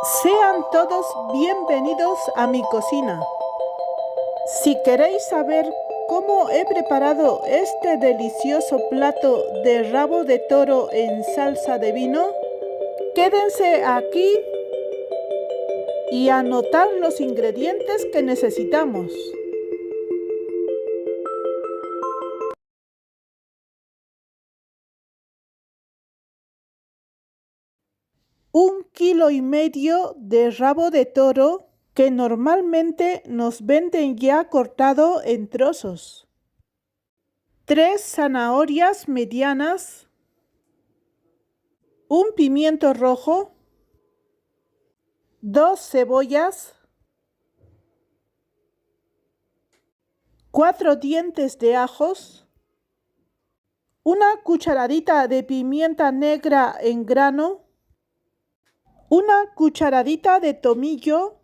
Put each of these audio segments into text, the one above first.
Sean todos bienvenidos a mi cocina. Si queréis saber cómo he preparado este delicioso plato de rabo de toro en salsa de vino, quédense aquí y anotar los ingredientes que necesitamos. 1,5 kilos de rabo de toro que normalmente nos venden ya cortado en trozos. 3 zanahorias medianas. Un pimiento rojo. 2 cebollas. 4 dientes de ajos. Una cucharadita de pimienta negra en grano. Una cucharadita de tomillo.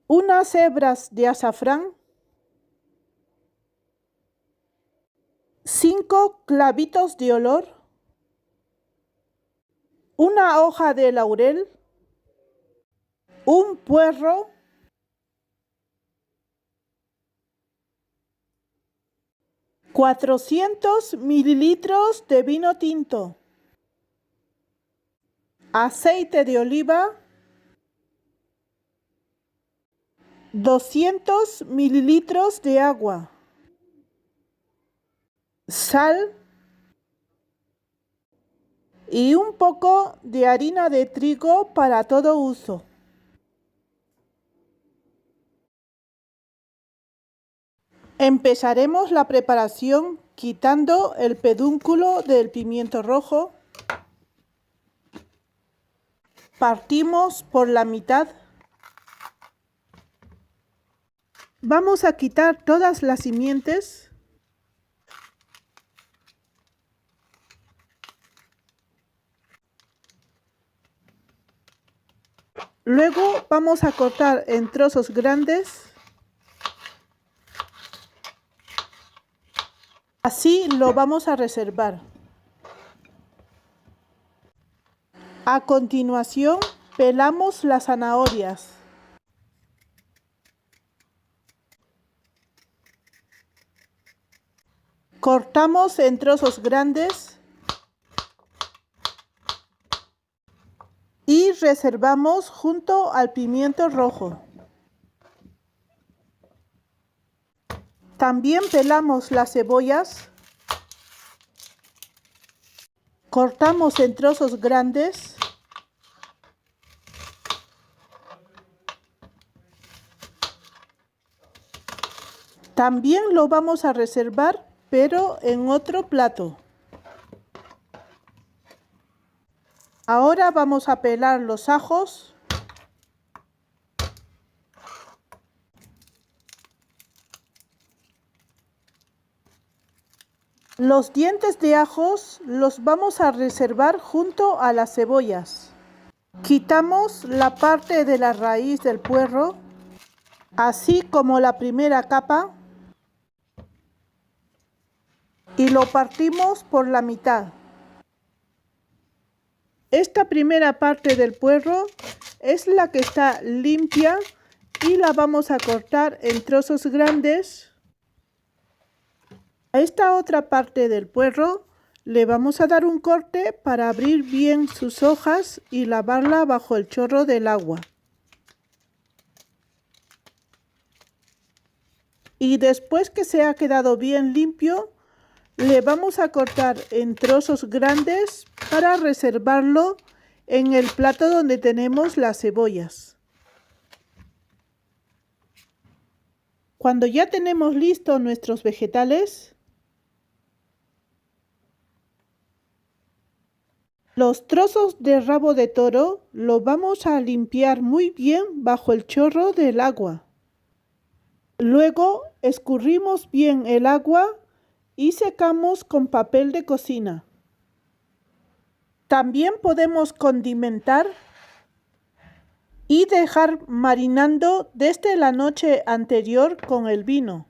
Unas hebras de azafrán. 5 clavitos de olor. Una hoja de laurel. Un puerro. 400 mililitros de vino tinto. Aceite de oliva. 200 mililitros de agua. Sal. Y un poco de harina de trigo para todo uso. Empezaremos la preparación quitando el pedúnculo del pimiento rojo. Partimos por la mitad. Vamos a quitar todas las simientes. Luego vamos a cortar en trozos grandes. Así lo vamos a reservar. A continuación, pelamos las zanahorias. Cortamos en trozos grandes y reservamos junto al pimiento rojo. También pelamos las cebollas. Cortamos en trozos grandes. También lo vamos a reservar, pero en otro plato. Ahora vamos a pelar los ajos. Los dientes de ajos los vamos a reservar junto a las cebollas. Quitamos la parte de la raíz del puerro, así como la primera capa, y lo partimos por la mitad. Esta primera parte del puerro es la que está limpia y la vamos a cortar en trozos grandes. A esta otra parte del puerro le vamos a dar un corte para abrir bien sus hojas y lavarla bajo el chorro del agua. Y después que se ha quedado bien limpio, le vamos a cortar en trozos grandes para reservarlo en el plato donde tenemos las cebollas. Cuando ya tenemos listos nuestros vegetales, los trozos de rabo de toro los vamos a limpiar muy bien bajo el chorro del agua. Luego escurrimos bien el agua y secamos con papel de cocina. También podemos condimentar y dejar marinando desde la noche anterior con el vino.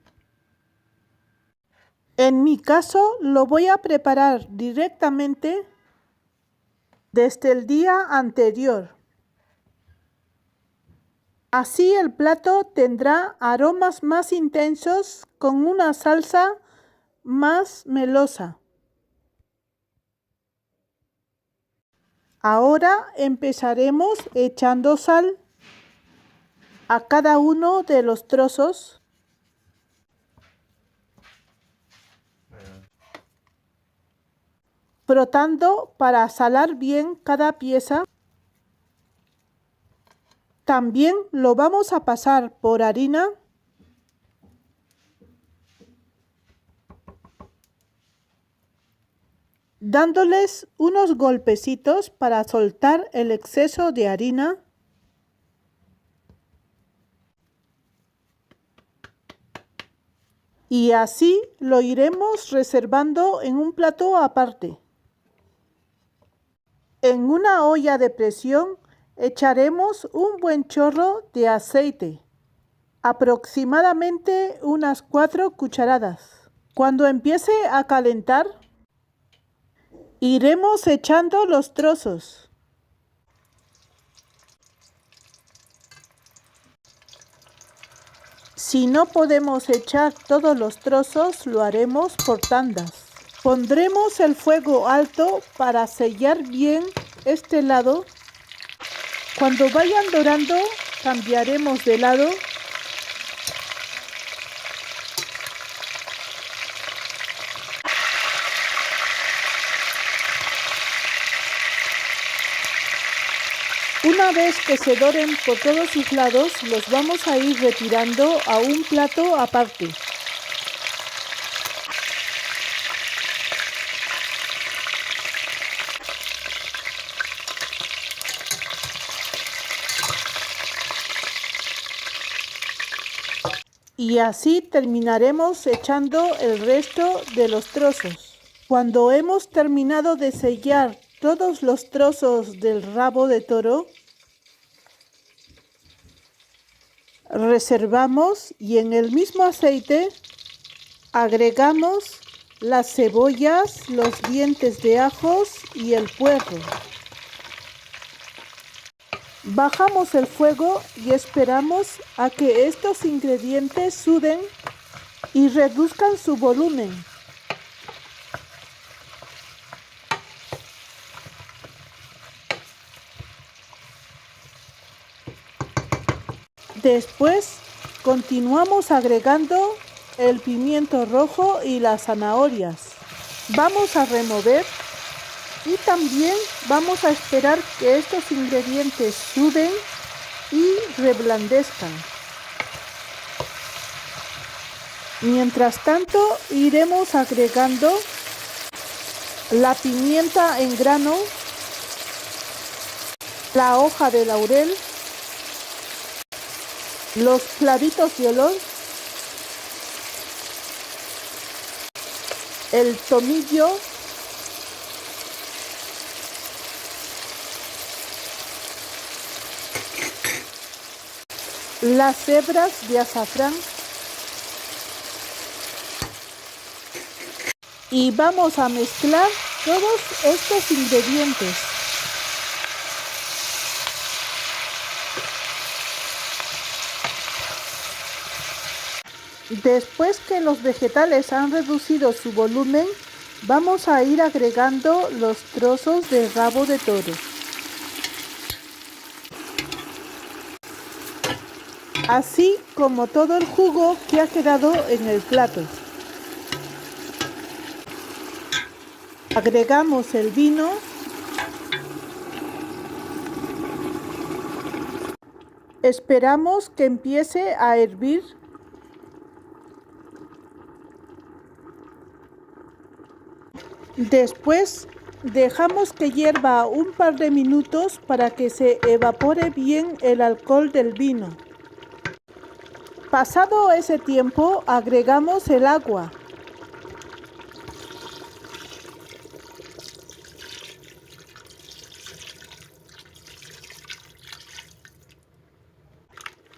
En mi caso lo voy a preparar directamente desde el día anterior. Así el plato tendrá aromas más intensos con una salsa más melosa. Ahora empezaremos echando sal a cada uno de los trozos. Frotando para salar bien cada pieza. También lo vamos a pasar por harina. Dándoles unos golpecitos para soltar el exceso de harina. Y así lo iremos reservando en un plato aparte. En una olla de presión echaremos un buen chorro de aceite, aproximadamente unas 4 cucharadas. Cuando empiece a calentar, iremos echando los trozos. Si no podemos echar todos los trozos, lo haremos por tandas. Pondremos el fuego alto para sellar bien este lado. Cuando vayan dorando, cambiaremos de lado. Una vez que se doren por todos sus lados, los vamos a ir retirando a un plato aparte. Y así terminaremos echando el resto de los trozos. Cuando hemos terminado de sellar todos los trozos del rabo de toro, reservamos y en el mismo aceite agregamos las cebollas, los dientes de ajos y el puerro. Bajamos el fuego y esperamos a que estos ingredientes suden y reduzcan su volumen. Después continuamos agregando el pimiento rojo y las zanahorias. Vamos a remover y también vamos a esperar que estos ingredientes suden y reblandezcan. Mientras tanto, iremos agregando la pimienta en grano, la hoja de laurel, los clavitos de olor, el tomillo, las hebras de azafrán y vamos a mezclar todos estos ingredientes. Después que los vegetales han reducido su volumen, vamos a ir agregando los trozos de rabo de toro. Así como todo el jugo que ha quedado en el plato. Agregamos el vino. Esperamos que empiece a hervir. Después dejamos que hierva un par de minutos para que se evapore bien el alcohol del vino. Pasado ese tiempo, agregamos el agua.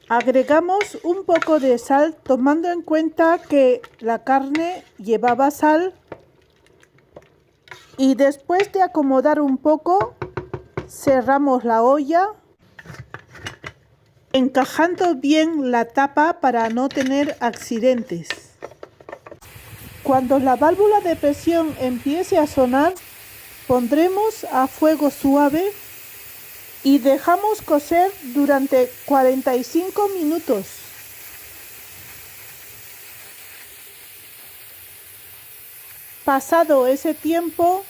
Agregamos un poco de sal, tomando en cuenta que la carne llevaba sal. Y después de acomodar un poco, Cerramos la olla, encajando bien la tapa para no tener accidentes. Cuando la válvula de presión empiece a sonar, pondremos a fuego suave y dejamos cocer durante 45 minutos. Pasado ese tiempo,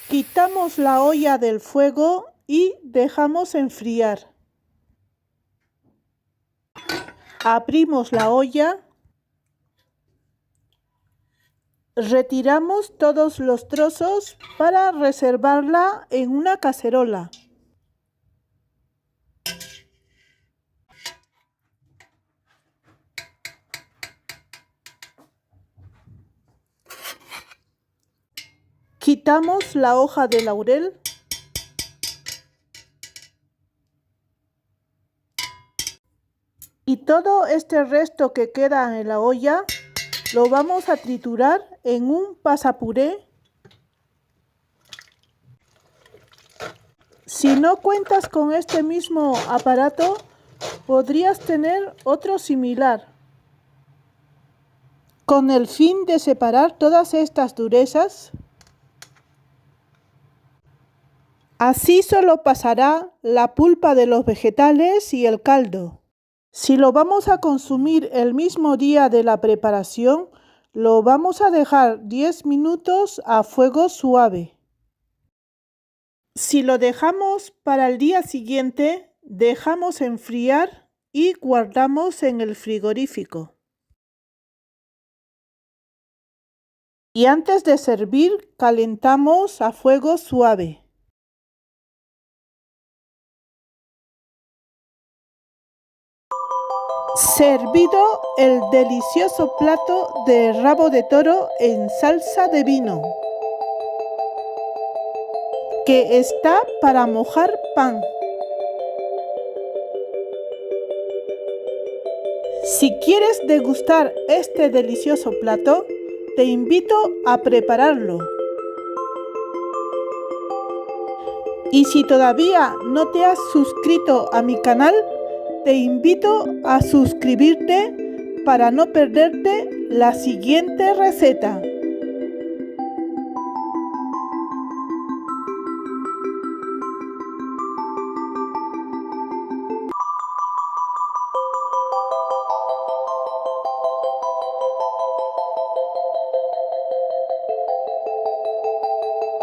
quitamos la olla del fuego y dejamos enfriar. Abrimos la olla, retiramos todos los trozos para reservarla en una cacerola. Quitamos la hoja de laurel. Y todo este resto que queda en la olla lo vamos a triturar en un pasapuré. Si no cuentas con este mismo aparato, podrías tener otro similar. Con el fin de separar todas estas durezas, así solo pasará la pulpa de los vegetales y el caldo. Si lo vamos a consumir el mismo día de la preparación, lo vamos a dejar 10 minutos a fuego suave. Si lo dejamos para el día siguiente, dejamos enfriar y guardamos en el frigorífico. Y antes de servir, calentamos a fuego suave. Servido el delicioso plato de rabo de toro en salsa de vino, que está para mojar pan. Si quieres degustar este delicioso plato, te invito a prepararlo. Y si todavía no te has suscrito a mi canal, te invito a suscribirte para no perderte la siguiente receta.